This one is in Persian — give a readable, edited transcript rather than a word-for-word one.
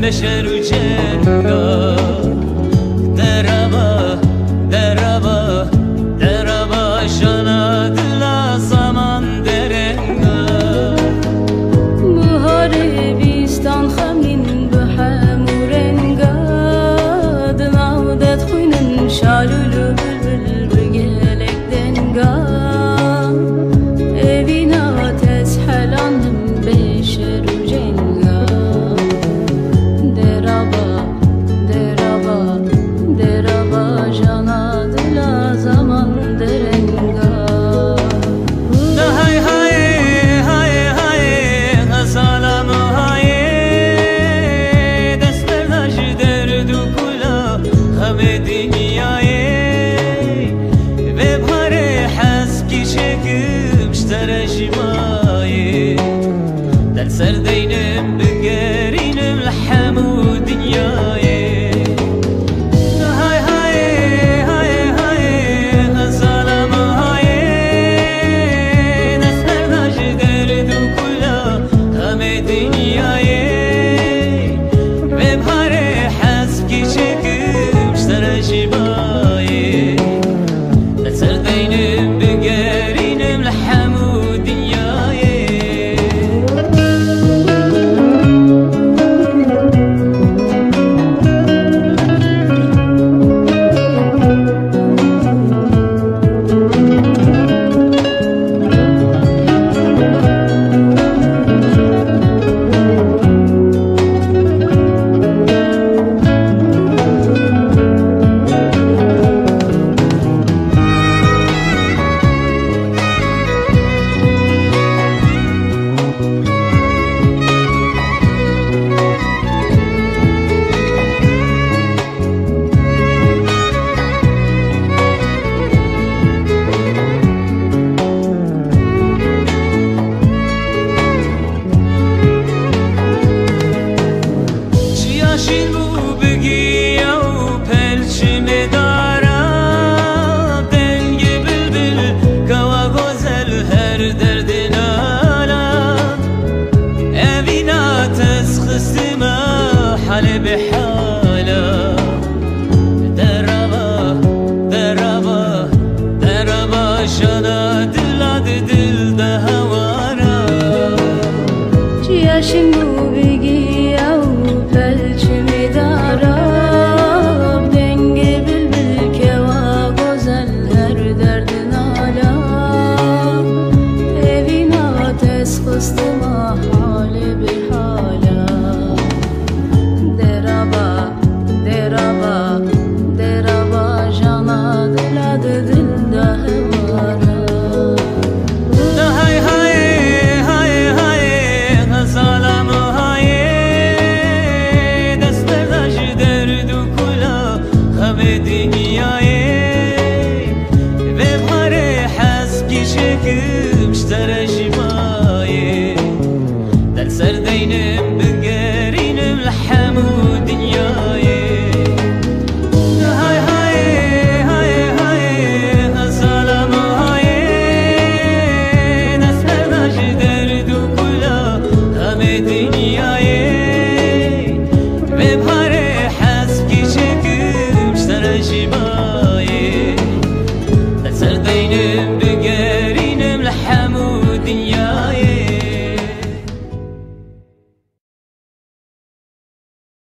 بشر و جنگا دربا دربا دربا شانا دلا زمان درنگا بهار بیستان خمین به همو رنگا دماودت خوینن شالولو بلبل بگلک دنگا اوینا تسحلاندم بشر و جنگا دربا جانا دلا زمان درنگا های های های غزالم های دست برداش درد و کلا غم دنیای به بهار حس کی شکم اشتر جمای در سر دینم بگرینم لحم و دنیای حال بحال